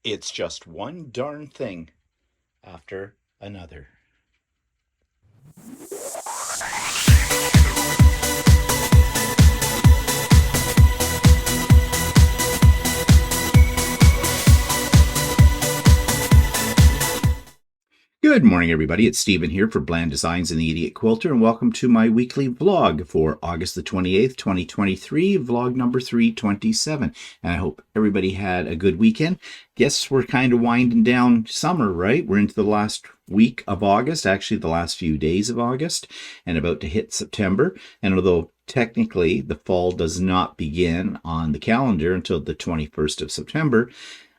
It's just one darn thing after another. Good morning, everybody. It's Stephen here for Bland Designs and the Idiot Quilter, and welcome to my weekly vlog for August the 28th, 2023, vlog number 327. And I hope everybody had a good weekend. Guess we're kind of winding down summer, right? We're into the last week of August, actually the last few days of August, and about to hit September. And although technically the fall does not begin on the calendar until the 21st of September,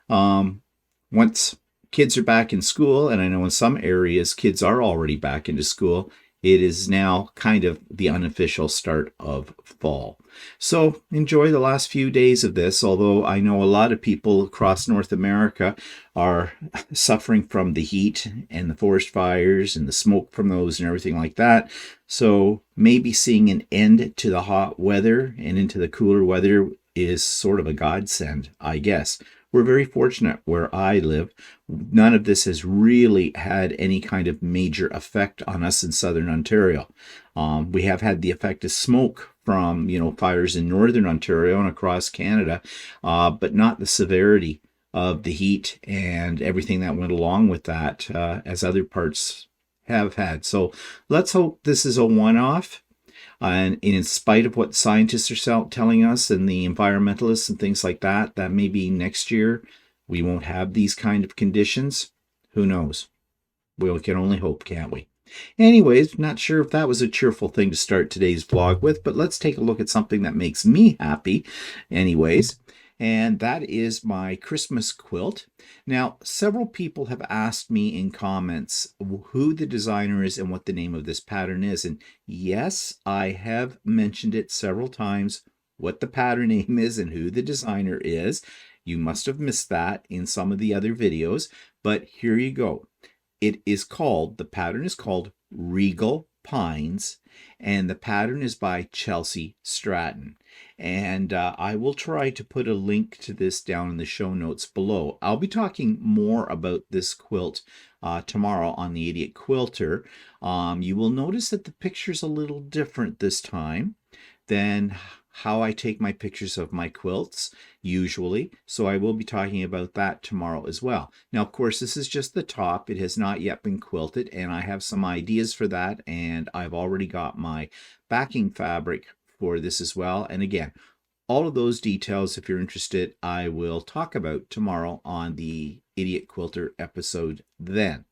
once kids are back in school, and I know in some areas kids are already back into school, it is now kind of the unofficial start of fall. So enjoy the last few days of this, although I know a lot of people across North America are suffering from the heat and the forest fires and the smoke from those and everything like that. So maybe seeing an end to the hot weather and into the cooler weather is sort of a godsend, I guess. We're very fortunate where I live. None of this has really had any kind of major effect on us in southern Ontario. We have had the effect of smoke from, fires in northern Ontario and across Canada, but not the severity of the heat and everything that went along with that, as other parts have had. So let's hope this is a one-off. And in spite of what scientists are telling us and the environmentalists and things like that, that maybe next year we won't have these kind of conditions. Who knows? We can only hope, can't we? Anyways, not sure if that was a cheerful thing to start today's vlog with, but let's take a look at something that makes me happy anyways. And that is my Christmas quilt. Now, several people have asked me in comments who the designer is and what the name of this pattern is. And yes, I have mentioned it several times, what the pattern name is and who the designer is. You must have missed that in some of the other videos, but here you go. The pattern is called Regal Pines, and the pattern is by Chelsi Stratton. And I will try to put a link to this down in the show notes below. I'll be talking more about this quilt tomorrow on the Idiot Quilter. You will notice that the picture's a little different this time than how I take my pictures of my quilts usually, so I will be talking about that tomorrow as well. Now, of course, this is just the top. It has not yet been quilted, and I have some ideas for that, and I've already got my backing fabric for this as well. And again, all of those details, if you're interested, I will talk about tomorrow on the Idiot Quilter episode then.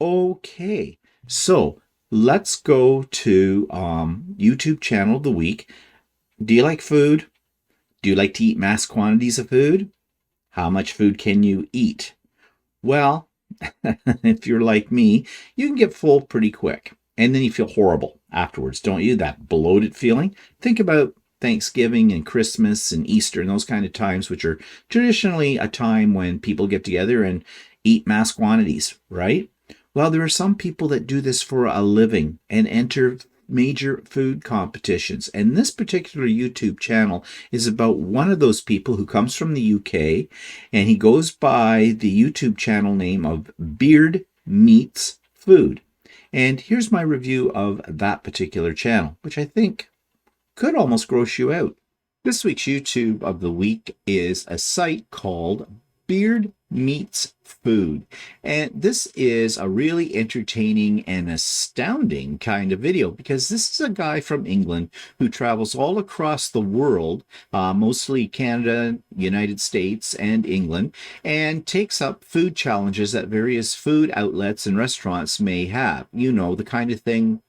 Okay, so let's go to YouTube channel of the week. Do you like food? Do you like to eat mass quantities of food? How much food can you eat? Well, if you're like me, you can get full pretty quick, and then you feel horrible afterwards, don't you? That bloated feeling. Think about Thanksgiving and Christmas and Easter and those kind of times, which are traditionally a time when people get together and eat mass quantities, right? Well, there are some people that do this for a living and enter major food competitions. And this particular YouTube channel is about one of those people who comes from the UK, and he goes by the YouTube channel name of Beard Meats Food. And here's my review of that particular channel, which I think could almost gross you out. This week's YouTube of the week is a site called Beard Meats Food. And this is a really entertaining and astounding kind of video, because this is a guy from England who travels all across the world, mostly Canada, United States, and England, and takes up food challenges that various food outlets and restaurants may have. You know, the kind of thing,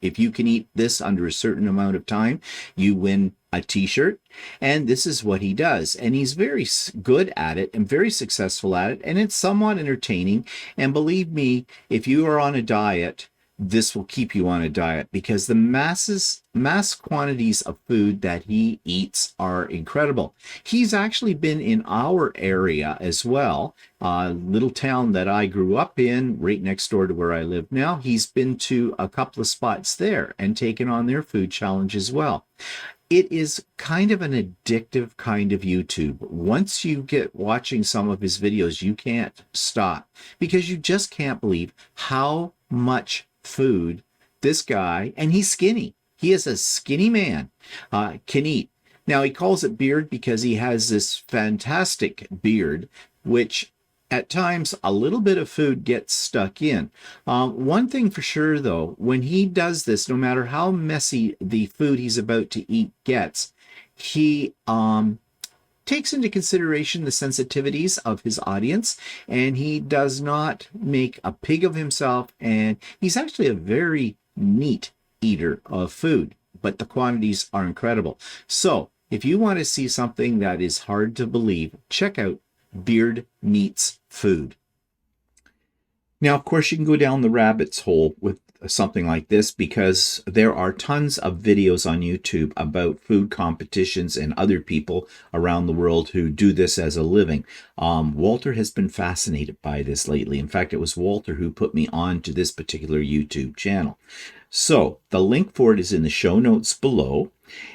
if you can eat this under a certain amount of time, you win a t-shirt. And this is what he does, and he's very good at it and very successful at it, and it's somewhat entertaining. And believe me, if you are on a diet, this will keep you on a diet, because the mass quantities of food that he eats are incredible. He's actually been in our area as well, little town that I grew up in, right next door to where I live now. He's been to a couple of spots there and taken on their food challenge as well. it is kind of an addictive kind of YouTube. Once you get watching some of his videos, you can't stop because you just can't believe how much food this guy, and he's skinny. He is a skinny man, can eat. Now, he calls it beard because he has this fantastic beard, which at times a little bit of food gets stuck in. One thing for sure, though, when he does this, no matter how messy the food he's about to eat gets, he takes into consideration the sensitivities of his audience, and he does not make a pig of himself, and he's actually a very neat eater of food, but the quantities are incredible. So if you want to see something that is hard to believe, check out Beard Meats Food. Now, of course, you can go down the rabbit's hole with something like this because there are tons of videos on YouTube about food competitions and other people around the world who do this as a living. Walter has been fascinated by this lately. In fact, it was Walter who put me on to this particular YouTube channel. So the link for it is in the show notes below.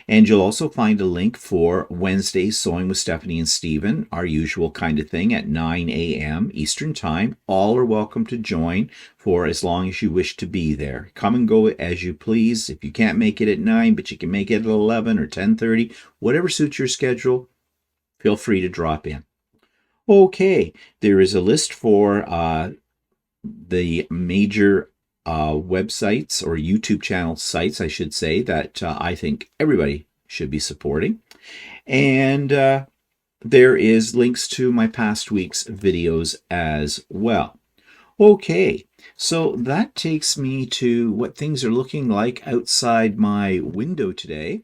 And you'll also find a link for Wednesday's Sewing with Stephanie and Stephen, our usual kind of thing at 9 a.m. Eastern Time. All are welcome to join for as long as you wish to be there. Come and go as you please. If you can't make it at 9, but you can make it at 11 or 10:30, whatever suits your schedule, feel free to drop in. Okay, there is a list for the major websites or YouTube channel sites, I should say, that I think everybody should be supporting. And there is links to my past week's videos as well. Okay, so that takes me to what things are looking like outside my window today.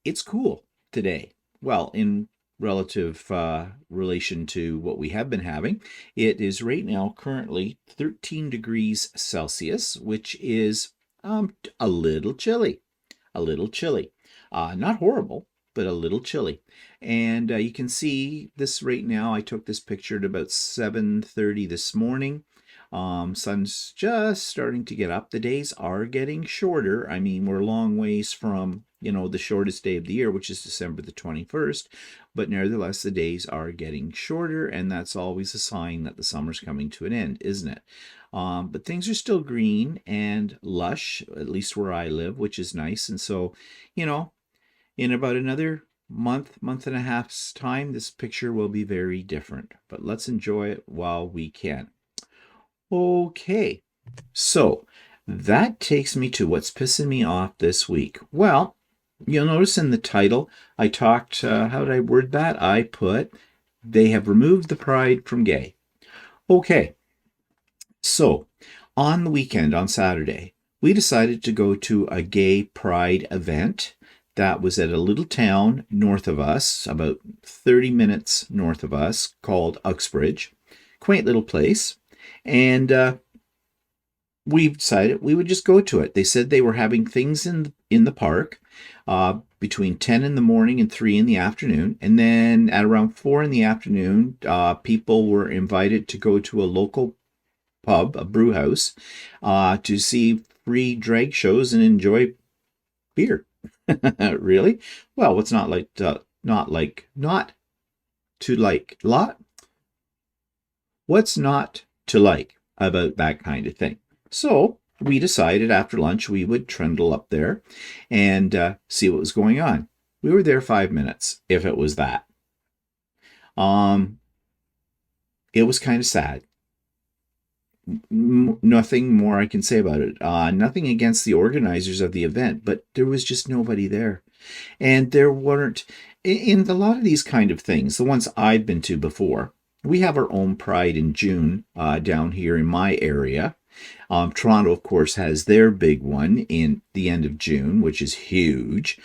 It's cool today. Well, in relative relation to what we have been having. It is right now currently 13 degrees Celsius, which is a little chilly. A little chilly. Not horrible, but a little chilly. And you can see this right now. I took this picture at about 7:30 this morning. Sun's just starting to get up. The days are getting shorter. I mean, we're a long ways from, the shortest day of the year, which is December the 21st. But nevertheless, the days are getting shorter, and that's always a sign that the summer's coming to an end, isn't it? But things are still green and lush, at least where I live, which is nice. And so, in about another month and a half's time, this picture will be very different. But let's enjoy it while we can. Okay, so that takes me to what's pissing me off this week. Well, you'll notice in the title, I talked, how did I word that? I put, they have removed the pride from gay. Okay, so on the weekend, on Saturday, we decided to go to a gay pride event that was at a little town north of us, about 30 minutes north of us, called Uxbridge. Quaint little place. And we decided we would just go to it. They said they were having things in the park between 10 in the morning and 3 in the afternoon. And then at around 4 in the afternoon, people were invited to go to a local pub, a brew house, to see free drag shows and enjoy beer. Really? Well, what's not what's not to like about that kind of thing? So we decided after lunch we would trundle up there and see what was going on. We were there 5 minutes, if it was that. It was kind of sad. Nothing more I can say about it. Nothing against the organizers of the event, but there was just nobody there. And there weren't, in a lot of these kind of things, the ones I've been to before, we have our own Pride in June down here in my area. Toronto, of course, has their big one in the end of June, which is huge.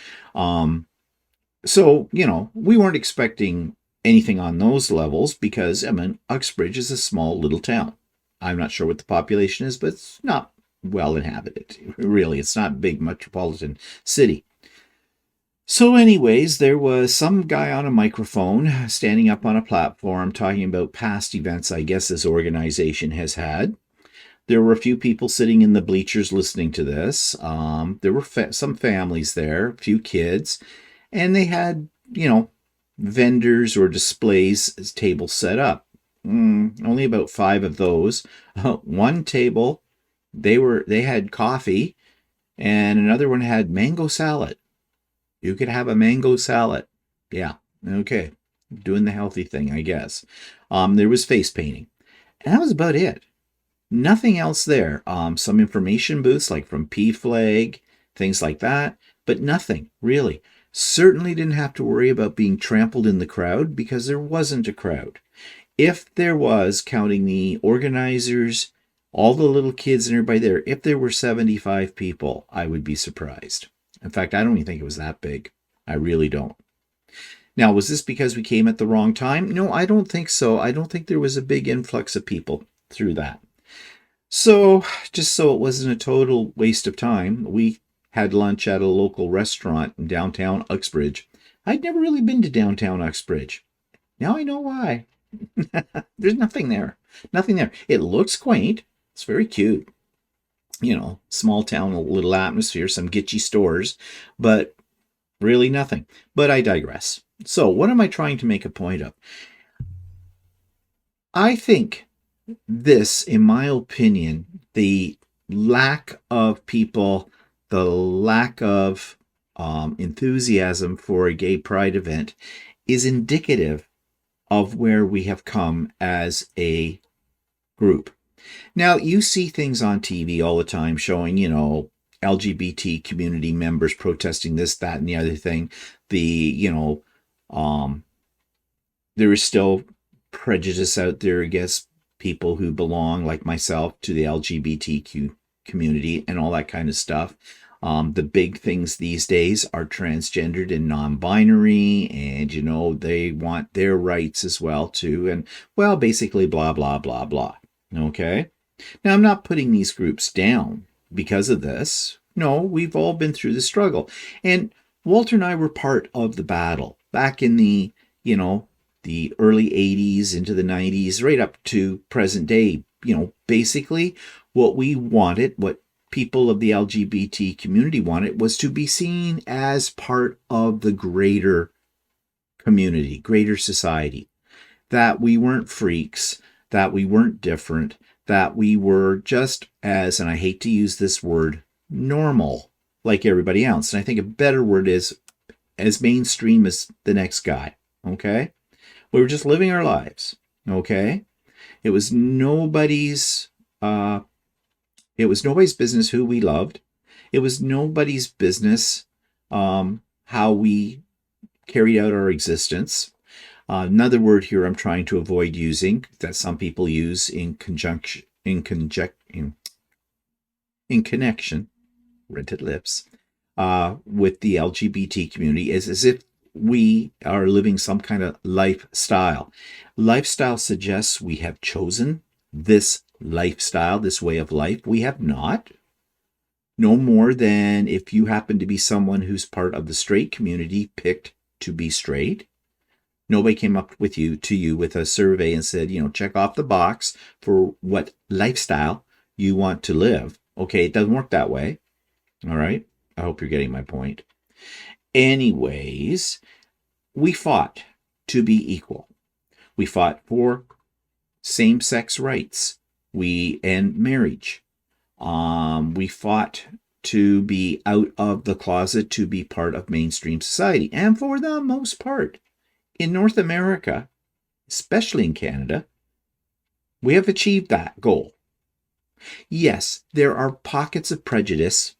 So, we weren't expecting anything on those levels because, Uxbridge is a small little town. I'm not sure what the population is, but it's not well inhabited. Really, it's not a big metropolitan city. So anyways, there was some guy on a microphone standing up on a platform talking about past events I guess this organization has had. There were a few people sitting in the bleachers listening to this. There were some families there, a few kids, and they had, vendors or displays tables set up. Only about 5 of those. One table, they had coffee, and another one had mango salad. You could have a mango salad. Yeah, okay. Doing the healthy thing, I guess. There was face painting. And that was about it. Nothing else there. Some information booths like from P-Flag, things like that, but nothing, really. Certainly didn't have to worry about being trampled in the crowd because there wasn't a crowd. If there was, counting the organizers, all the little kids and everybody there, if there were 75 people, I would be surprised. In fact, I don't even think it was that big. I really don't. Now, was this because we came at the wrong time? No, I don't think so. I don't think there was a big influx of people through that. So, just so it wasn't a total waste of time, we had lunch at a local restaurant in downtown Uxbridge. I'd never really been to downtown Uxbridge. Now I know why. There's nothing there. Nothing there. It looks quaint. It's very cute. Small town, a little atmosphere, some gitchy stores, but really nothing. But I digress. So, what am I trying to make a point of? I think this, in my opinion, the lack of people, the lack of enthusiasm for a gay pride event is indicative of where we have come as a group. Now, you see things on TV all the time showing, LGBT community members protesting this, that, and the other thing. There is still prejudice out there against people who belong, like myself, to the LGBTQ community and all that kind of stuff. The big things these days are transgendered and non-binary, and, they want their rights as well, too. And, well, basically, blah, blah, blah, blah. Okay? Now, I'm not putting these groups down because of this. No, we've all been through the struggle. And Walter and I were part of the battle back in the early 80s into the 90s, right up to present day. Basically what we wanted, what people of the LGBT community wanted, was to be seen as part of the greater community, greater society. That we weren't freaks, that we weren't different, that we were just as, and I hate to use this word, normal, like everybody else. And I think a better word is as mainstream as the next guy. Okay? We were just living our lives. Okay? It was nobody's business who we loved. It was nobody's business how we carried out our existence. Another word here I'm trying to avoid using that some people use in connection, rented lips, with the LGBT community is as if we are living some kind of lifestyle. Lifestyle suggests we have chosen this lifestyle, this way of life. We have not. No more than if you happen to be someone who's part of the straight community picked to be straight. Nobody came up to you with a survey and said, check off the box for what lifestyle you want to live. Okay, it doesn't work that way. All right? I hope you're getting my point. Anyways, we fought to be equal. We fought for same-sex rights. And marriage. We fought to be out of the closet, to be part of mainstream society. And for the most part, in North America, especially in Canada, we have achieved that goal. Yes, there are pockets of prejudice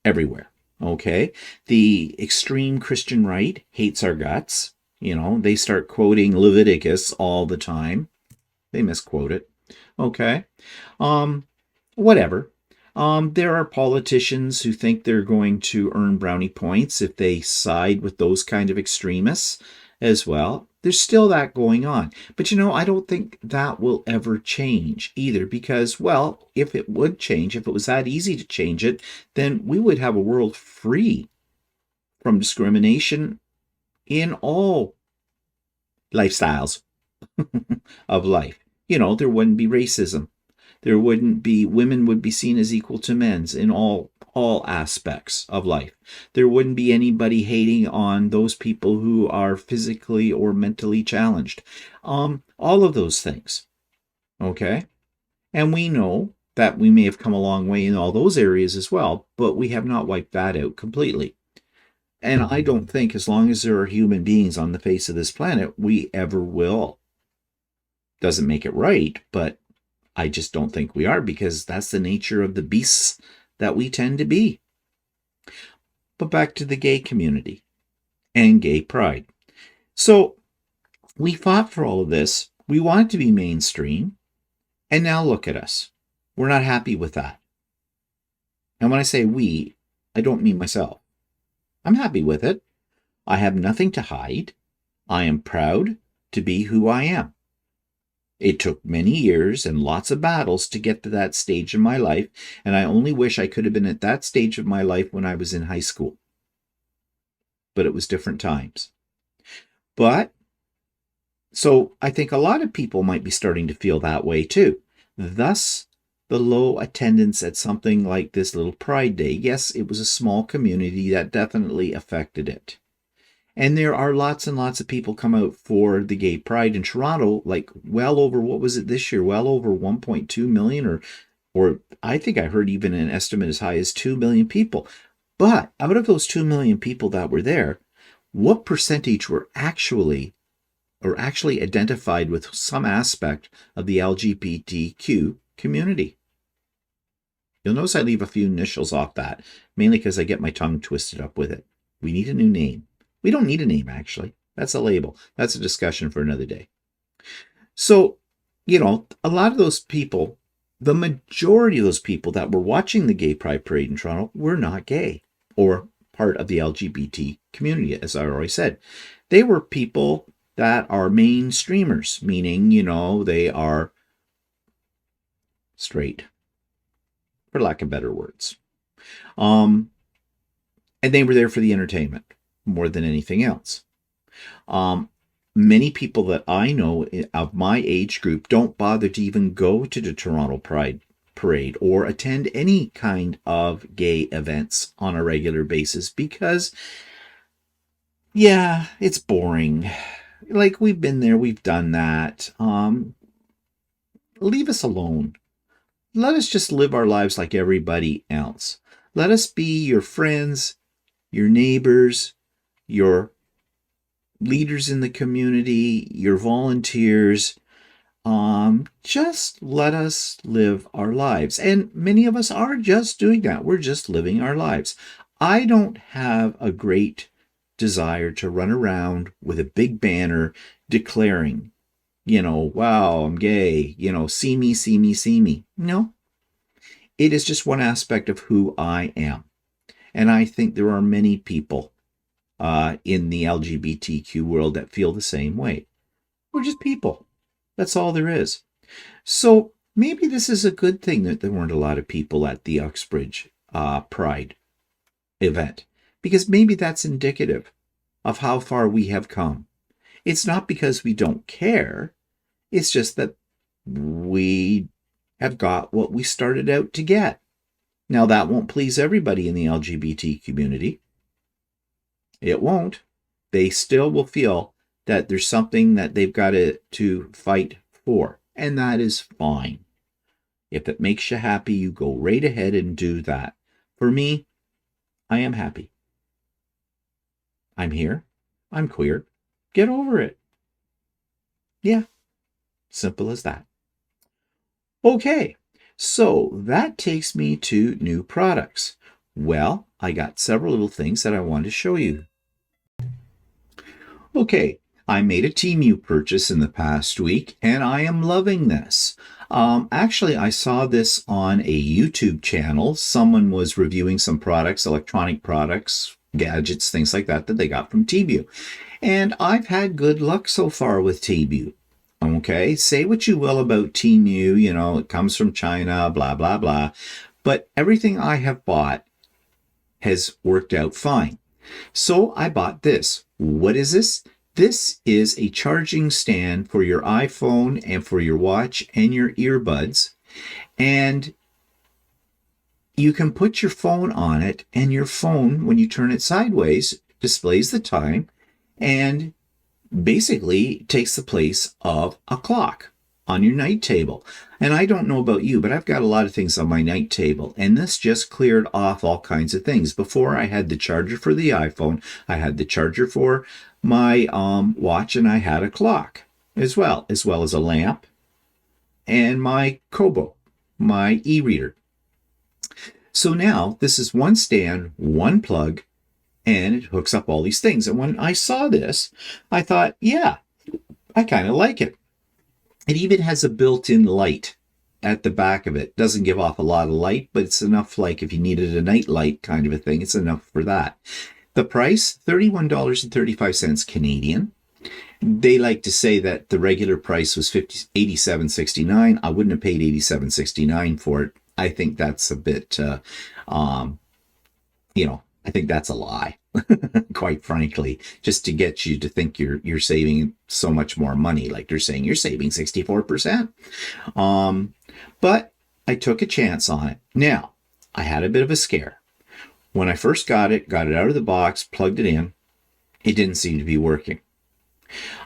everywhere, okay? The extreme Christian right hates our guts. They start quoting Leviticus all the time. They misquote it. Okay. Whatever. There are politicians who think they're going to earn brownie points if they side with those kind of extremists as well. There's still that going on. But I don't think that will ever change either because, well, if it would change, if it was that easy to change it, then we would have a world free from discrimination in all lifestyles of life. There wouldn't be racism. There wouldn't be, women would be seen as equal to men's in all aspects of life. There wouldn't be anybody hating on those people who are physically or mentally challenged. All of those things. Okay? And we know that we may have come a long way in all those areas as well, but we have not wiped that out completely. And I don't think, as long as there are human beings on the face of this planet, we ever will. Doesn't make it right, but I just don't think we are, because that's the nature of the beasts that we tend to be. But back to the gay community and gay pride. So we fought for all of this. We want it to be mainstream. And now look at us. We're not happy with that. And when I say we, I don't mean myself. I'm happy with it. I have nothing to hide. I am proud to be who I am. It took many years and lots of battles to get to that stage in my life, and I only wish I could have been at that stage of my life when I was in high school. But it was different times. So I think a lot of people might be starting to feel that way too. Thus, the low attendance at something like this little Pride Day. Yes, it was a small community that definitely affected it. And there are lots and lots of people come out for the gay pride in Toronto, like well over, what was it this year? Well over 1.2 million, or I think I heard even an estimate as high as 2 million people. But out of those 2 million people that were there, what percentage were actually identified with some aspect of the LGBTQ community? You'll notice I leave a few initials off that, mainly because I get my tongue twisted up with it. We need a new name. We don't need a name, actually. That's a label. That's a discussion for another day. So, a lot of those people, the majority of those people that were watching the Gay Pride Parade in Toronto were not gay or part of the LGBT community, as I already said. They were people that are mainstreamers, meaning, they are straight, for lack of better words. And they were there for the entertainment more than anything else. Many people that I know of my age group don't bother to even go to the Toronto Pride Parade or attend any kind of gay events on a regular basis because, it's boring. Like, we've been there, we've done that. Leave us alone. Let us just live our lives like everybody else. Let us be your friends, your neighbors, your leaders in the community, your volunteers. Just let us live our lives. And many of us are just doing that. We're just living our lives. I don't have a great desire to run around with a big banner declaring, wow, I'm gay, see me, see me, see me. No, it is just one aspect of who I am. And I think there are many people in the LGBTQ world that feel the same way. We're just people. That's all there is. So maybe this is a good thing that there weren't a lot of people at the Uxbridge Pride event, because maybe that's indicative of how far we have come. It's not because we don't care. It's just that we have got what we started out to get. Now, that won't please everybody in the LGBT community. It won't. They still will feel that there's something that they've got to fight for, and that is fine. If it makes you happy, you go right ahead and do that. For me, I am happy. I'm here. I'm queer. Get over it. Yeah, simple as that. Okay, so that takes me to new products. Well, I got several little things that I want to show you. Okay, I made a Temu purchase in the past week, and I am loving this. Actually, I saw this on a YouTube channel. Someone was reviewing some products, electronic products, gadgets, things like that they got from Temu. And I've had good luck so far with Temu. Okay, say what you will about Temu, it comes from China, blah, blah, blah. But everything I have bought has worked out fine. So I bought this. What is this? This is a charging stand for your iPhone and for your watch and your earbuds. And you can put your phone on it, and your phone, when you turn it sideways, displays the time and basically takes the place of a clock on your night table. And I don't know about you, but I've got a lot of things on my night table, and this just cleared off all kinds of things. Before, I had the charger for the iPhone, I had the charger for my watch, and I had a clock as well as a lamp and my Kobo, my e-reader. So now this is one stand, one plug, and it hooks up all these things. And when I saw this, I thought, yeah, I kind of like it. It even has a built-in light at the back of it. Doesn't give off a lot of light, but it's enough, like if you needed a night light kind of a thing, it's enough for that. The price, $31.35 Canadian. They like to say that the regular price was $87.69. I wouldn't have paid $87.69 for it. I think that's a bit, I think that's a lie, quite frankly, just to get you to think you're saving so much more money. Like they're saying you're saving 64%. But I took a chance on it. Now, I had a bit of a scare. When I first got it out of the box, plugged it in, it didn't seem to be working.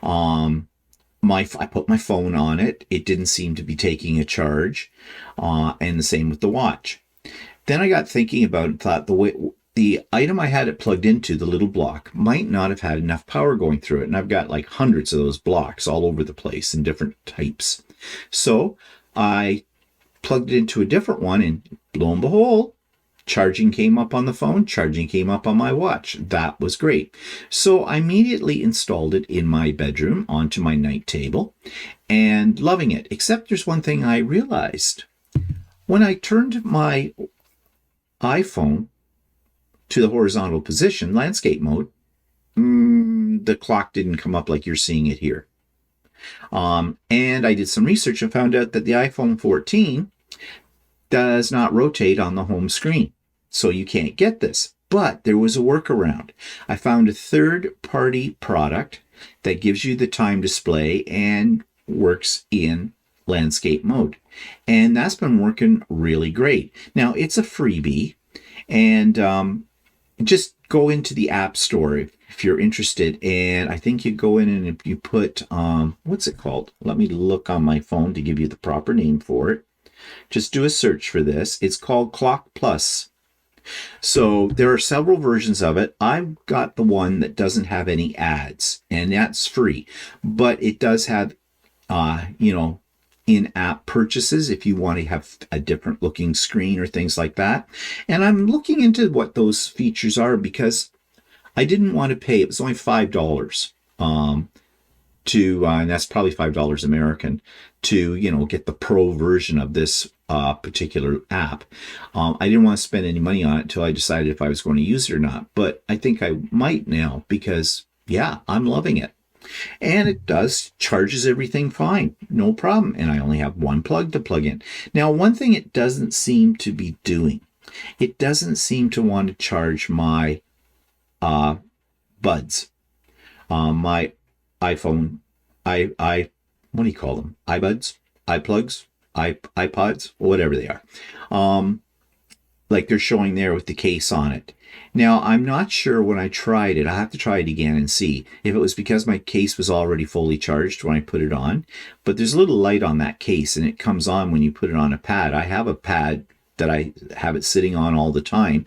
I put my phone on it. It didn't seem to be taking a charge, and the same with the watch. Then I got thinking about it, thought the item I had it plugged into, the little block, might not have had enough power going through it. And I've got like hundreds of those blocks all over the place in different types. So I plugged it into a different one, and lo and behold, charging came up on the phone, charging came up on my watch. That was great. So I immediately installed it in my bedroom onto my night table and loving it. Except there's one thing I realized. When I turned my iPhone to the horizontal position, landscape mode, the clock didn't come up like you're seeing it here. And I did some research and found out that the iPhone 14 does not rotate on the home screen. So you can't get this. But there was a workaround. I found a third-party product that gives you the time display and works in landscape mode. And that's been working really great. Now, it's a freebie. And just go into the App Store if you're interested. And I think you go in and if you put, what's it called? Let me look on my phone to give you the proper name for it. Just do a search for this. It's called Clock Plus. So there are several versions of it. I've got the one that doesn't have any ads, and that's free. But it does have, in-app purchases if you want to have a different looking screen or things like that. And I'm looking into what those features are because I didn't want to pay. It was only $5 and that's probably $5 American to, get the pro version of this particular app. I didn't want to spend any money on it until I decided if I was going to use it or not. But I think I might now because, yeah, I'm loving it. And it charges everything fine, no problem. And I only have one plug to plug in. Now, one thing it doesn't seem to be doing, it doesn't seem to want to charge my buds, my iPhone, what do you call them? iBuds, iPlugs, iPods, whatever they are. Like they're showing there with the case on it. Now, I'm not sure when I tried it. I'll have to try it again and see if it was because my case was already fully charged when I put it on. But there's a little light on that case, and it comes on when you put it on a pad. I have a pad that I have it sitting on all the time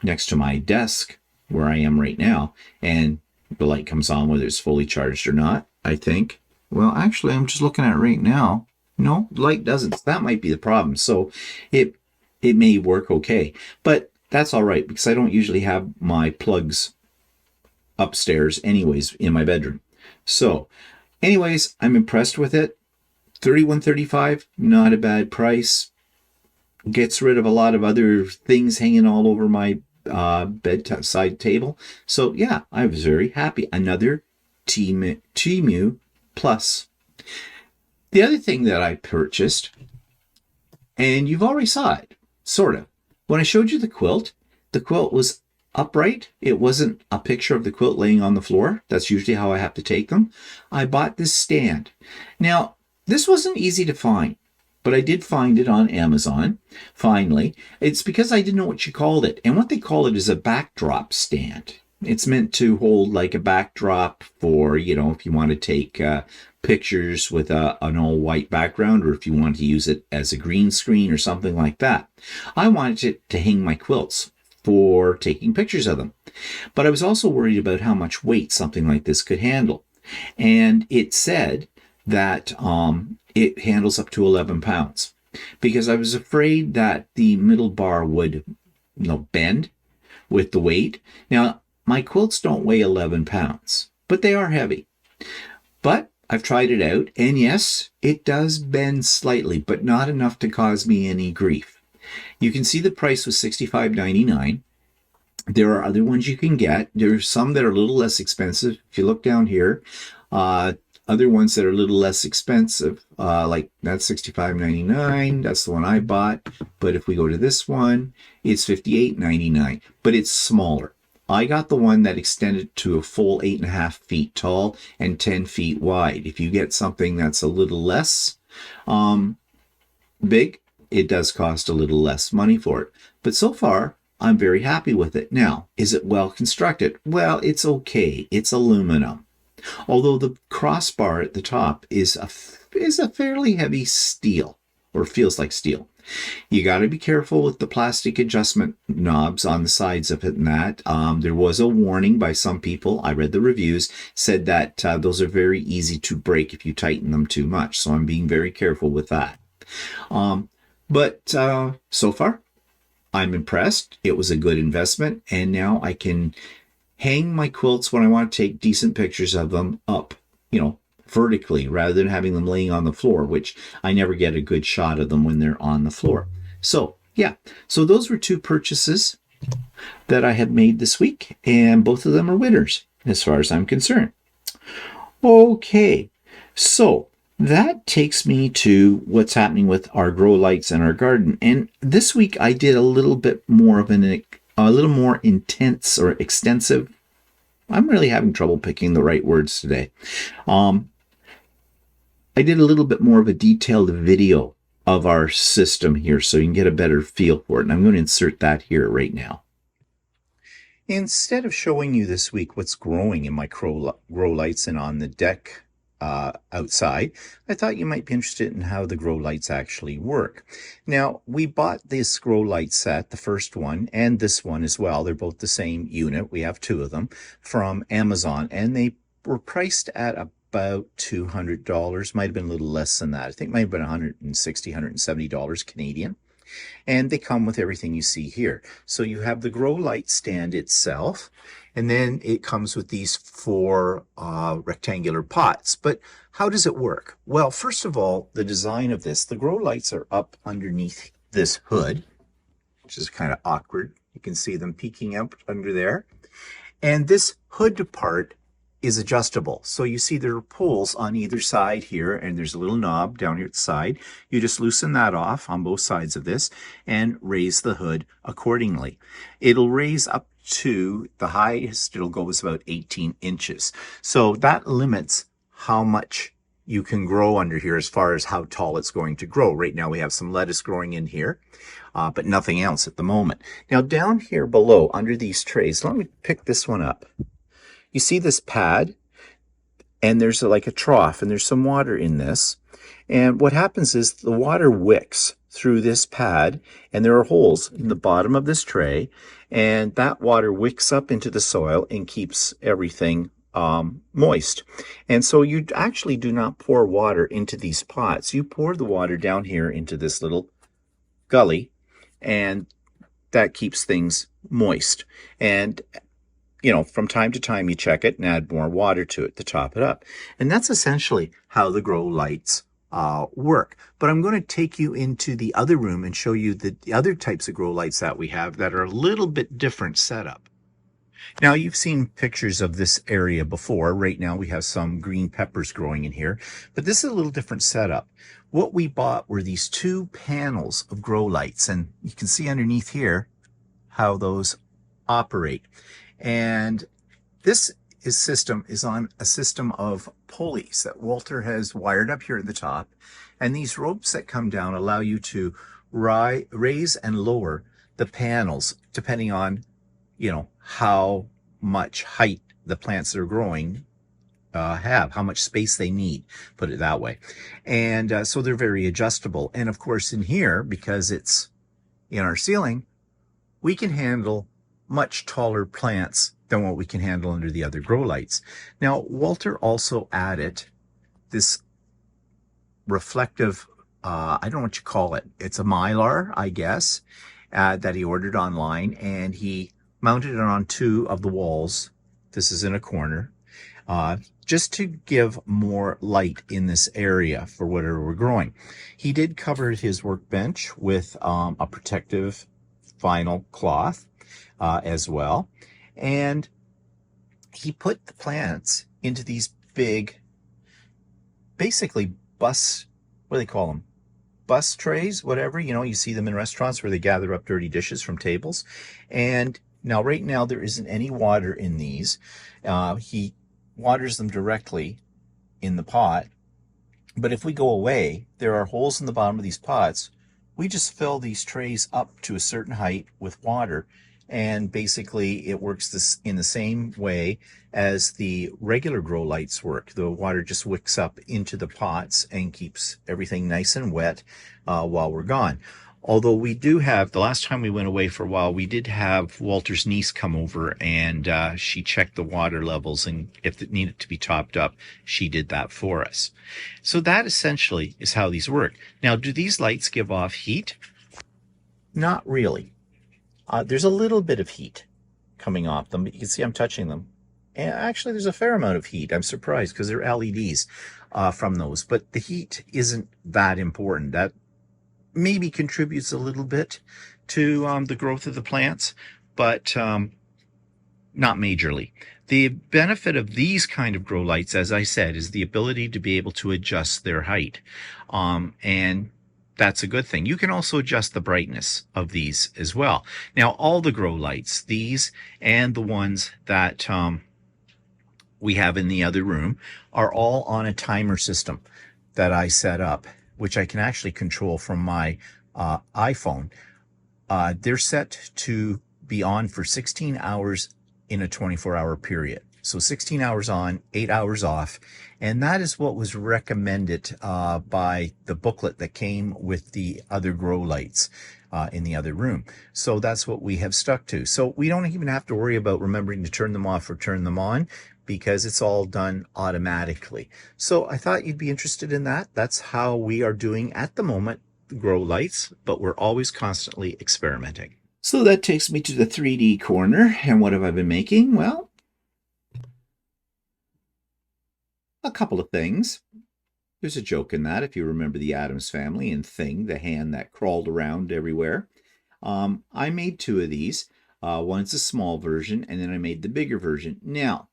next to my desk where I am right now, and the light comes on whether it's fully charged or not, I think. Well, actually, I'm just looking at it right now. No, light doesn't. That might be the problem. So it may work okay. But that's all right because I don't usually have my plugs upstairs anyways in my bedroom. So anyways, I'm impressed with it. $31.35, not a bad price. Gets rid of a lot of other things hanging all over my bedside table. So yeah, I was very happy. Another Temu Plus. The other thing that I purchased, and you've already saw it, sort of. When I showed you the quilt was upright. It wasn't a picture of the quilt laying on the floor. That's usually how I have to take them. I bought this stand. Now, this wasn't easy to find. but I did find it on Amazon, finally. It's because I didn't know what you called it. And what they call it is a backdrop stand. It's meant to hold like a backdrop for, if you want to take pictures with an all-white background, or if you want to use it as a green screen or something like that. I wanted it to hang my quilts for taking pictures of them. But I was also worried about how much weight something like this could handle. And it said that it handles up to 11 pounds, because I was afraid that the middle bar would bend with the weight. Now, my quilts don't weigh 11 pounds, but they are heavy. But I've tried it out, and yes, it does bend slightly, but not enough to cause me any grief. You can see the price was $65.99. There are other ones you can get. There's some that are a little less expensive. If you look down here, other ones that are a little less expensive, like that's $65.99. That's the one I bought. But if we go to this one, it's $58.99, but it's smaller. I got the one that extended to a full 8.5 feet tall and 10 feet wide. If you get something that's a little less big, it does cost a little less money for it. But so far, I'm very happy with it. Now, is it well constructed? Well, it's okay. It's aluminum. Although the crossbar at the top is a fairly heavy steel, or feels like steel. You got to be careful with the plastic adjustment knobs on the sides of it and that. There was a warning by some people. I read the reviews, said that those are very easy to break if you tighten them too much. So I'm being very careful with that. But so far, I'm impressed. It was a good investment. And now I can hang my quilts when I want to take decent pictures of them up, vertically, rather than having them laying on the floor, which I never get a good shot of them when they're on the floor. So, yeah. So those were two purchases that I have made this week, and both of them are winners, as far as I'm concerned. Okay. So that takes me to what's happening with our grow lights and our garden. And this week I did a little bit more of a little more intense or extensive. I'm really having trouble picking the right words today. I did a little bit more of a detailed video of our system here so you can get a better feel for it. And I'm going to insert that here right now. Instead of showing you this week what's growing in my grow lights and on the deck outside, I thought you might be interested in how the grow lights actually work. Now, we bought this grow light set, the first one, and this one as well. They're both the same unit. We have two of them from Amazon, and they were priced at about $200. Might have been a little less than that. I think it might have been $160, $170 Canadian. And they come with everything you see here. So you have the grow light stand itself, and then it comes with these four rectangular pots. But how does it work? Well, first of all, the design of this, the grow lights are up underneath this hood, which is kind of awkward. You can see them peeking out under there. And this hood part is adjustable. So you see there are pulls on either side here, and there's a little knob down here at the side. You just loosen that off on both sides of this and raise the hood accordingly. It'll raise up to the highest it'll go is about 18 inches. So that limits how much you can grow under here as far as how tall it's going to grow. Right now we have some lettuce growing in here, but nothing else at the moment. Now down here below under these trays, let me pick this one up. You see this pad, and there's like a trough, and there's some water in this. And what happens is the water wicks through this pad, and there are holes in the bottom of this tray, and that water wicks up into the soil and keeps everything moist. And so you actually do not pour water into these pots. You pour the water down here into this little gully, and that keeps things moist. And from time to time you check it and add more water to it to top it up. And that's essentially how the grow lights work. But I'm going to take you into the other room and show you the other types of grow lights that we have that are a little bit different setup. Now, you've seen pictures of this area before. Right now we have some green peppers growing in here, but this is a little different setup. What we bought were these two panels of grow lights, and you can see underneath here how those operate. And this system is on a system of pulleys that Walter has wired up here at the top. And these ropes that come down allow you to raise and lower the panels depending on, how much height the plants that are growing have, how much space they need, put it that way. And so they're very adjustable. And of course in here, because it's in our ceiling, we can handle much taller plants than what we can handle under the other grow lights. Now, Walter also added this reflective, I don't know what you call it. It's a mylar, I guess, that he ordered online, and he mounted it on two of the walls. This is in a corner, just to give more light in this area for whatever we're growing. He did cover his workbench with a protective vinyl cloth as well. And he put the plants into these big, basically what do they call them? Bus trays, whatever. You see them in restaurants where they gather up dirty dishes from tables. And now, right now, there isn't any water in these. He waters them directly in the pot. But if we go away, there are holes in the bottom of these pots. We just fill these trays up to a certain height with water, and basically it works in the same way as the regular grow lights work. The water just wicks up into the pots and keeps everything nice and wet while we're gone. Although we do have, the last time we went away for a while, we did have Walter's niece come over, and she checked the water levels, and if it needed to be topped up, she did that for us. So that essentially is how these work. Now, do these lights give off heat? Not really. There's a little bit of heat coming off them, but you can see I'm touching them. And actually, there's a fair amount of heat. I'm surprised because they're LEDs from those. But the heat isn't that important. That maybe contributes a little bit to the growth of the plants, but not majorly. The benefit of these kind of grow lights, as I said, is the ability to be able to adjust their height. And that's a good thing. You can also adjust the brightness of these as well. Now, all the grow lights, these and the ones that we have in the other room, are all on a timer system that I set up, which I can actually control from my iPhone. They're set to be on for 16 hours in a 24-hour period. So 16 hours on, 8 hours off. And that is what was recommended by the booklet that came with the other grow lights in the other room. So that's what we have stuck to. So we don't even have to worry about remembering to turn them off or turn them on, because it's all done automatically. So I thought you'd be interested in that. That's how we are doing at the moment, the grow lights, but we're always constantly experimenting. So that takes me to the 3D corner. And what have I been making? Well, a couple of things. There's a joke in that, if you remember the Addams Family and Thing, the hand that crawled around everywhere. I made two of these. One's a small version, and then I made the bigger version. Now,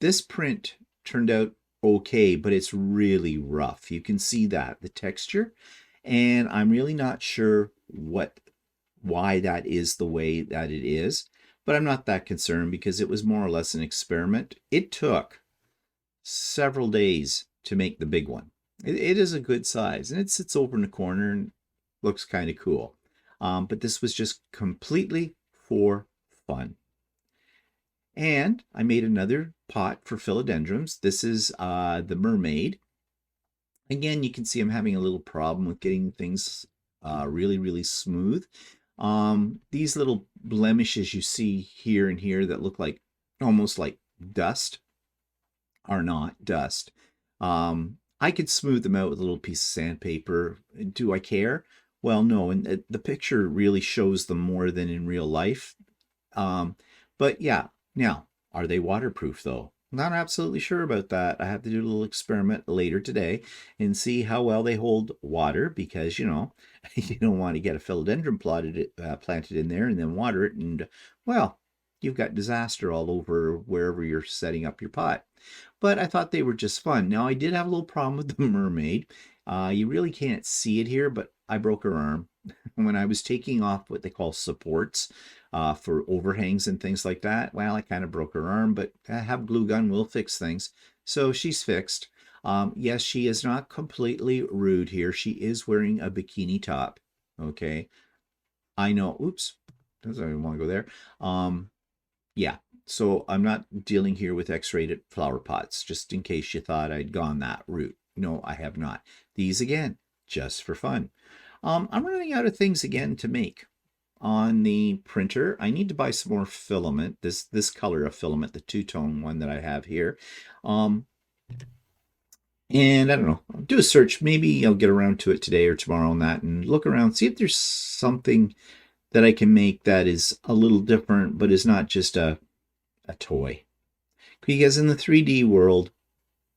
this print turned out okay, but it's really rough. You can see that, the texture, and I'm really not sure why that is the way that it is, but I'm not that concerned because it was more or less an experiment. It took several days to make the big one. It is a good size, and it sits over in the corner and looks kind of cool. But this was just completely for fun. And I made another pot for philodendrons. This is the mermaid. Again, you can see I'm having a little problem with getting things really, really smooth. These little blemishes you see here and here that look like almost like dust are not dust. I could smooth them out with a little piece of sandpaper. Do I care? Well, no, and the picture really shows them more than in real life. But yeah, now, are they waterproof though? Not absolutely sure about that. I have to do a little experiment later today and see how well they hold water, because, you don't want to get a philodendron planted in there and then water it, and, well, you've got disaster all over wherever you're setting up your pot. But I thought they were just fun. Now, I did have a little problem with the mermaid. You really can't see it here, but I broke her arm when I was taking off what they call supports for overhangs and things like that. Well, I kind of broke her arm, but I have glue gun, will fix things. So she's fixed. Yes, she is not completely rude here. She is wearing a bikini top. Okay. I know. Oops. Doesn't want to go there. Yeah. So I'm not dealing here with X-rated flower pots, just in case you thought I'd gone that route. No, I have not. These again, just for fun. I'm running out of things again to make on the printer. I need to buy some more filament. This color of filament, the two-tone one that I have here. And I don't know, I'll do a search. Maybe I'll get around to it today or tomorrow on that and look around, see if there's something that I can make that is a little different, but is not just a toy. Because in the 3D world,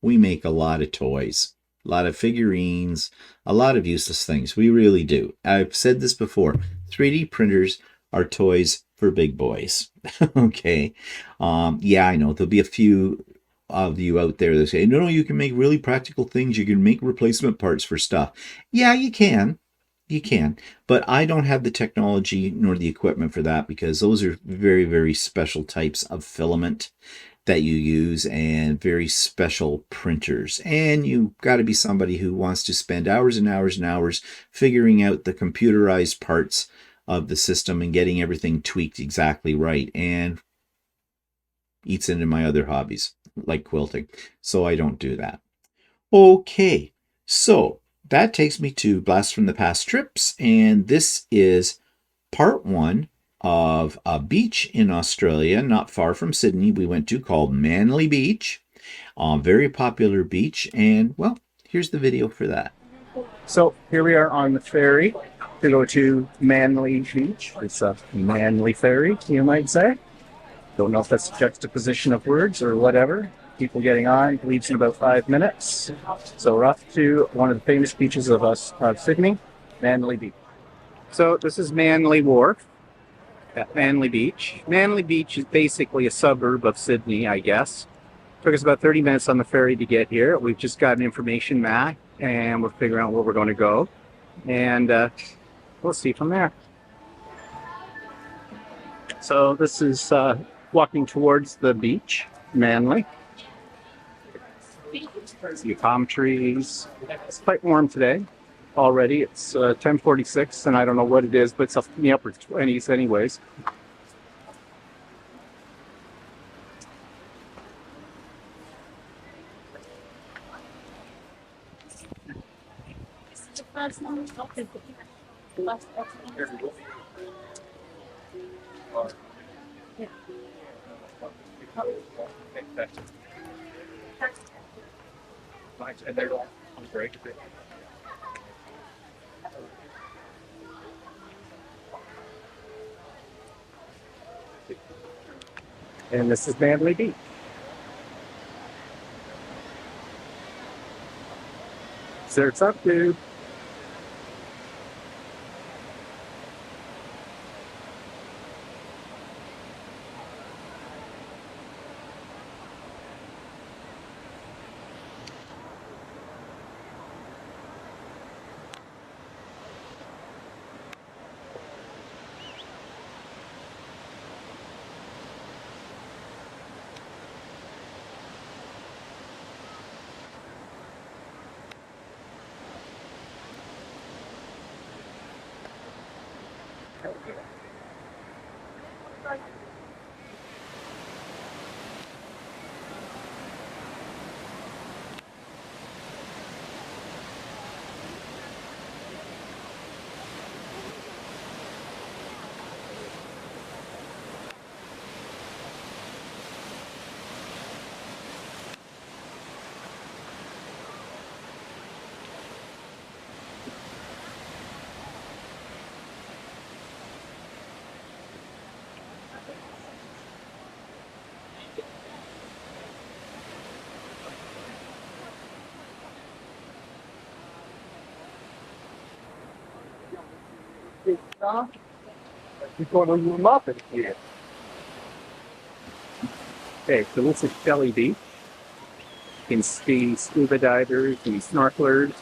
we make a lot of toys, a lot of figurines, a lot of useless things. We really do. I've said this before. 3D printers are toys for big boys. Okay. Yeah, I know there'll be a few of you out there that say, no, you can make really practical things. You can make replacement parts for stuff. Yeah, you can. You can. But I don't have the technology nor the equipment for that, because those are very, very special types of filament that you use and very special printers. And you got to be somebody who wants to spend hours and hours and hours figuring out the computerized parts of the system and getting everything tweaked exactly right, and eats into my other hobbies like quilting. So I don't do that. Okay, so that takes me to Blast from the Past trips, and this is part one of a beach in Australia, not far from Sydney, we went to, called Manly Beach. Very popular beach, and well, here's the video for that. So here we are on the ferry to go to Manly Beach. It's a manly ferry, you might say. Don't know if that's a juxtaposition of words or whatever. People getting on, leaves in about 5 minutes. So we're off to one of the famous beaches of Sydney, Manly Beach. So this is Manly Wharf at Manly Beach. Manly Beach is basically a suburb of Sydney, I guess. Took us about 30 minutes on the ferry to get here. We've just got an information map and we're figuring out where we're going to go. And we'll see from there. So this is walking towards the beach, Manly. See palm trees. It's quite warm today already. It's 10:46 and I don't know what it is, but it's up in the upper 20s anyways. And they're all great. And this is Manly Beach. So it's up to. You're going to warm up in here. Okay, so this is Chelsi Beach. You can see scuba divers and snorkelers.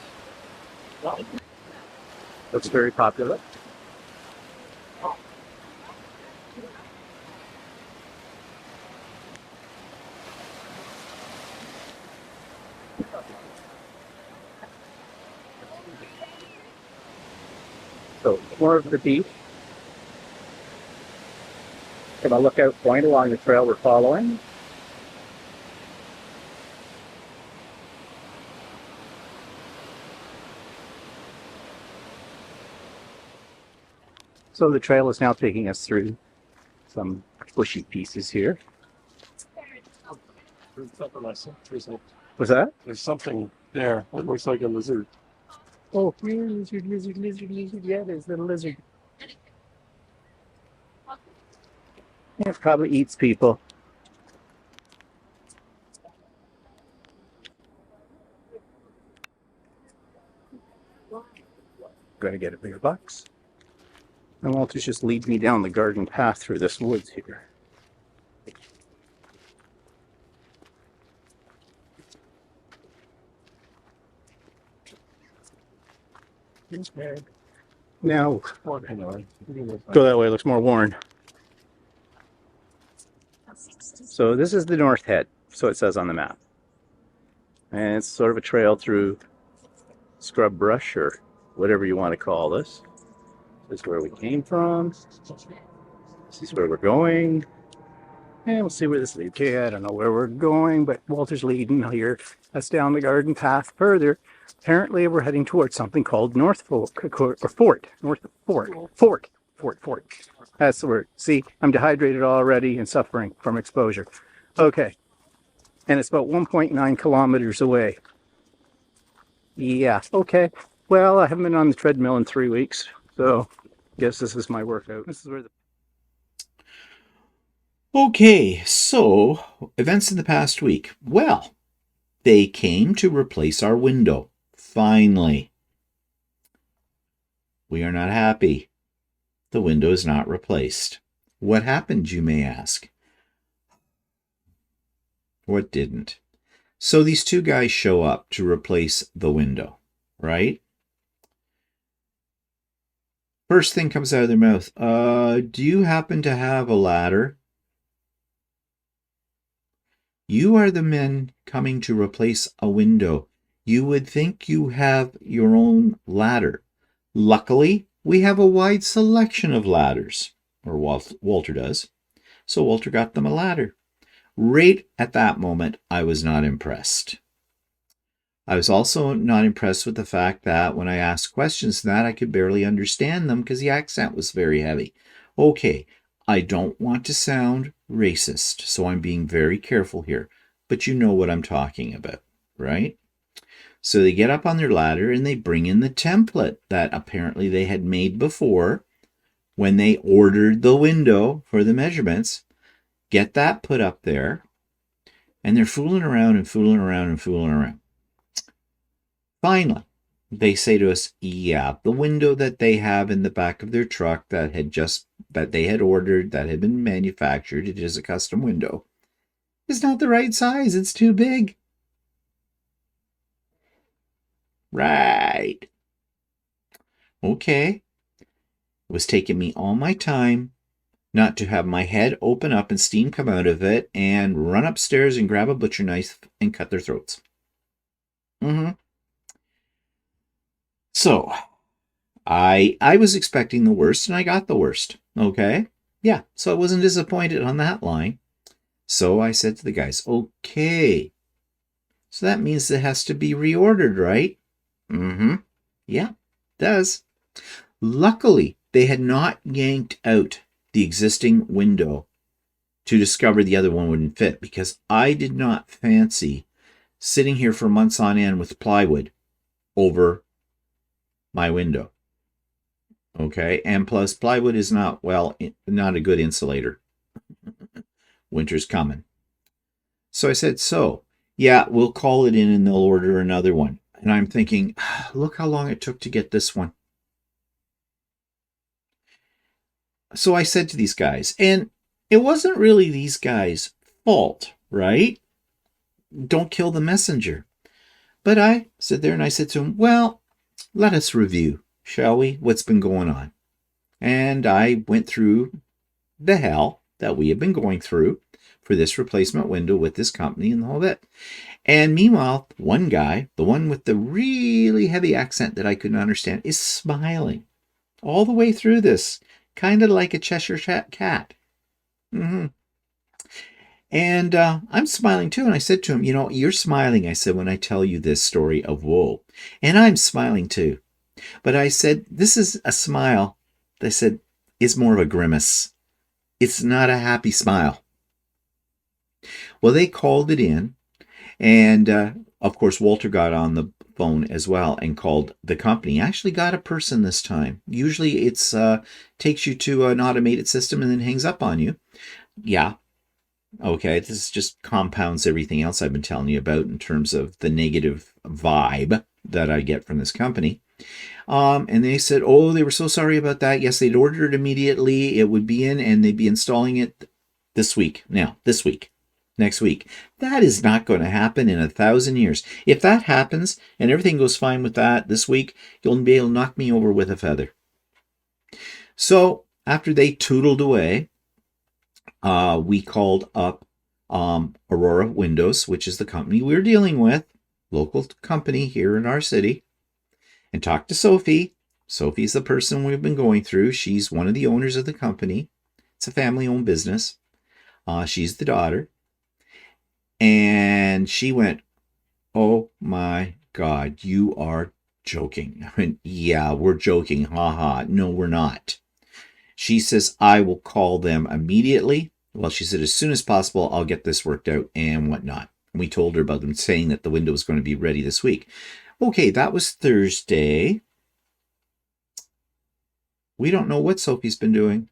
Looks very popular. So more of the beach from a lookout point along the trail we're following. So the trail is now taking us through some bushy pieces here. What's that? There's something there. It looks like a lizard. Oh, here, lizard, lizard, lizard, lizard. Yeah, there's the lizard. Yeah, it probably eats people. Gotta get a bigger box. And Walter's just leads me down the garden path through this woods here. Now, go that way, it looks more worn. So this is the north head, so it says on the map. And it's sort of a trail through scrub brush or whatever you want to call this. This is where we came from. This is where we're going. And we'll see where this leads. Okay, I don't know where we're going, but Walter's leading here. That's down the garden path further. Apparently, we're heading towards something called North Fork, or Fort. North Fort. Fort. That's the word. See, I'm dehydrated already and suffering from exposure. Okay. And it's about 1.9 kilometers away. Yeah, okay. Well, I haven't been on the treadmill in 3 weeks, so I guess this is my workout. This is where the Okay, so events in the past week. Well, they came to replace our window. Finally. We are not happy. The window is not replaced. What happened, you may ask? What didn't? So these two guys show up to replace the window, right? First thing comes out of their mouth. Do you happen to have a ladder? You are the men coming to replace a window. You would think you have your own ladder. Luckily, we have a wide selection of ladders, or Walter does. So Walter got them a ladder. Right at that moment, I was not impressed. I was also not impressed with the fact that when I asked questions that I could barely understand them because the accent was very heavy. Okay, I don't want to sound racist, so I'm being very careful here, but you know what I'm talking about, right? So they get up on their ladder and they bring in the template that apparently they had made before when they ordered the window for the measurements. Get that put up there, and they're fooling around and fooling around and fooling around. Finally, they say to us, yeah, the window that they have in the back of their truck that they had ordered, that had been manufactured, it is a custom window, is not the right size. It's too big. Right. Okay. It was taking me all my time not to have my head open up and steam come out of it and run upstairs and grab a butcher knife and cut their throats. So, I was expecting the worst and I got the worst. Okay? Yeah, so I wasn't disappointed on that line. So I said to the guys, okay, so that means it has to be reordered, right? Yeah, it does. Luckily, they had not yanked out the existing window to discover the other one wouldn't fit, because I did not fancy sitting here for months on end with plywood over my window. Okay, and plus plywood is not a good insulator. Winter's coming. So I said, yeah, we'll call it in and they'll order another one. And I'm thinking, look how long it took to get this one. So I said to these guys, and it wasn't really these guys' fault, right? Don't kill the messenger. But I sat there and I said to them, well, let us review, shall we, what's been going on. And I went through the hell that we have been going through for this replacement window with this company and the whole bit. And meanwhile, one guy, the one with the really heavy accent that I couldn't understand, is smiling. all the way through this, kind of like a Cheshire cat. And I'm smiling too. And I said to him, you're smiling, I said, when I tell you this story of woe. And I'm smiling too. But I said, this is a smile. I said, is more of a grimace. It's not a happy smile. Well, they called it in. And of course, Walter got on the phone as well and called the company. Actually got a person this time. Usually it's takes you to an automated system and then hangs up on you. Yeah. Okay, this just compounds everything else I've been telling you about in terms of the negative vibe that I get from this company. And they said, oh, they were so sorry about that. Yes, they'd ordered it immediately. It would be in and they'd be installing it this week. Now, this week. Next week. That is not going to happen in 1,000 years. If that happens and everything goes fine with that this week, you'll be able to knock me over with a feather. So after they tootled away, we called up Aurora Windows, which is the company we're dealing with, local company here in our city, and talked to Sophie. Sophie's the person we've been going through. She's one of the owners of the company. It's a family-owned business. She's the daughter. And she went, oh my God, you are joking. I went, yeah, we're joking. Ha ha. No, we're not. She says, I will call them immediately. Well, she said, as soon as possible, I'll get this worked out and whatnot. And we told her about them saying that the window was going to be ready this week. Okay, that was Thursday. We don't know what Sophie's been doing.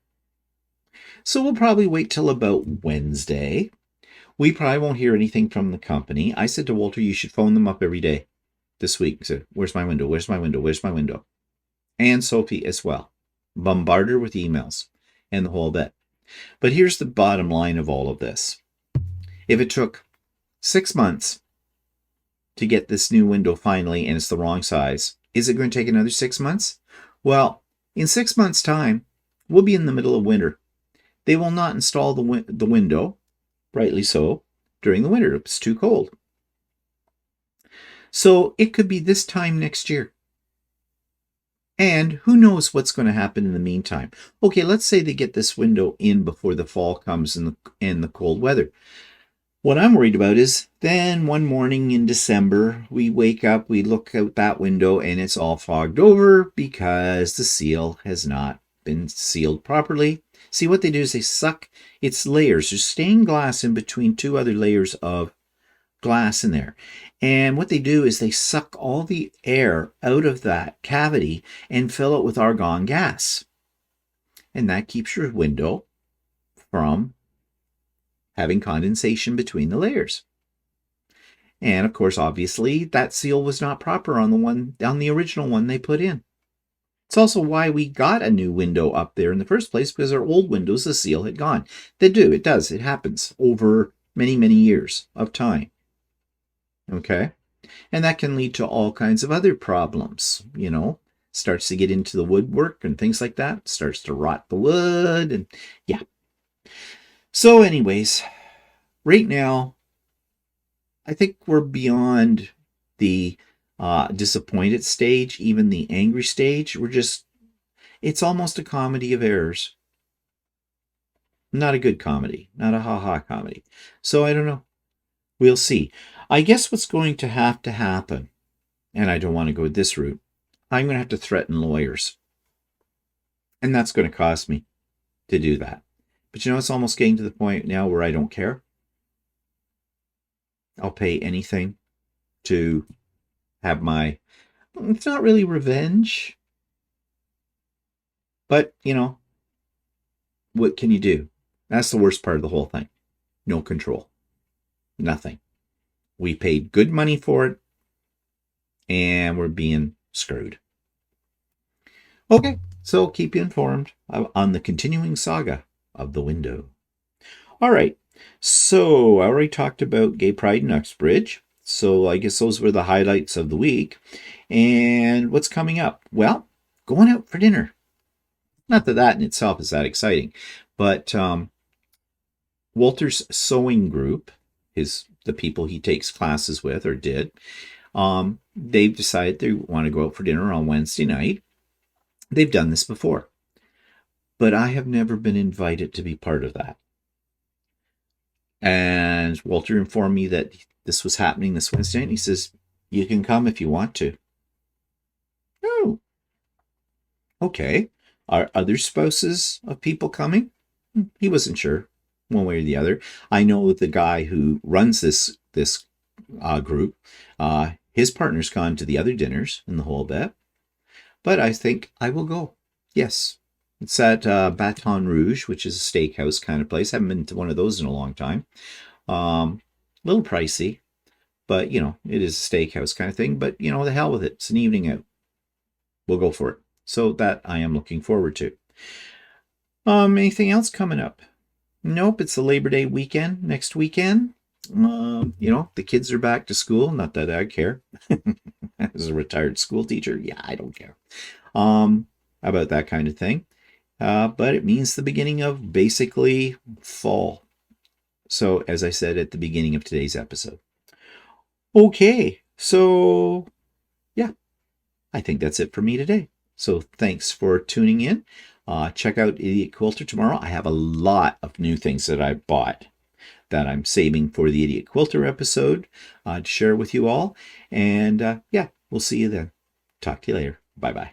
So we'll probably wait till about Wednesday. We probably won't hear anything from the company. I said to Walter, you should phone them up every day this week. I said, where's my window? Where's my window? Where's my window? And Sophie as well. Bombard her with emails and the whole bit. But here's the bottom line of all of this. If it took 6 months to get this new window finally and it's the wrong size, is it going to take another 6 months? Well, in 6 months' time, we'll be in the middle of winter. They will not install the window, rightly so, during the winter. It's too cold. So it could be this time next year. And who knows what's going to happen in the meantime. Okay, let's say they get this window in before the fall comes and the cold weather. What I'm worried about is then one morning in December, we wake up, we look out that window, and it's all fogged over because the seal has not been sealed properly. See, what they do is they suck its layers. There's stained glass in between two other layers of glass in there. And what they do is they suck all the air out of that cavity and fill it with argon gas. And that keeps your window from having condensation between the layers. And of course, obviously, that seal was not proper on the original one they put in. It's also why we got a new window up there in the first place, because our old windows, the seal had gone. It happens over many, many years of time. Okay? And that can lead to all kinds of other problems, starts to get into the woodwork and things like that, starts to rot the wood, and yeah. So anyways, right now, I think we're beyond the disappointed stage, even the angry stage. It's almost a comedy of errors. Not a good comedy, not a ha-ha comedy. So I don't know. We'll see. I guess what's going to have to happen, and I don't want to go this route, I'm going to have to threaten lawyers. And that's going to cost me to do that. But it's almost getting to the point now where I don't care. I'll pay anything to have it's not really revenge. But, what can you do? That's the worst part of the whole thing. No control. Nothing. We paid good money for it, and we're being screwed. Okay, so keep you informed on the continuing saga of the window. All right, so I already talked about Gay Pride in Uxbridge, so I guess those were the highlights of the week. And what's coming up? Well, going out for dinner. Not that in itself is that exciting, but Walter's sewing group, the people he takes classes with, or did, they've decided they want to go out for dinner on Wednesday night. They've done this before, but I have never been invited to be part of that. And Walter informed me that this was happening this Wednesday, and he says, you can come if you want to. Oh, okay. Are other spouses of people coming? He wasn't sure one way or the other. I know the guy who runs this group. His partner's gone to the other dinners and the whole bit. But I think I will go. Yes. It's at Baton Rouge, which is a steakhouse kind of place. I haven't been to one of those in a long time. A little pricey, but, it is a steakhouse kind of thing. But, the hell with it. It's an evening out. We'll go for it. So that I am looking forward to. Anything else coming up? Nope, it's the Labor Day weekend, next weekend. The kids are back to school. Not that I care. As a retired school teacher, yeah, I don't care about that kind of thing. But it means the beginning of basically fall. So, as I said at the beginning of today's episode. Okay, so yeah, I think that's it for me today. So thanks for tuning in. Check out Idiot Quilter tomorrow. I have a lot of new things that I bought that I'm saving for the Idiot Quilter episode to share with you all. And we'll see you then. Talk to you later. Bye-bye.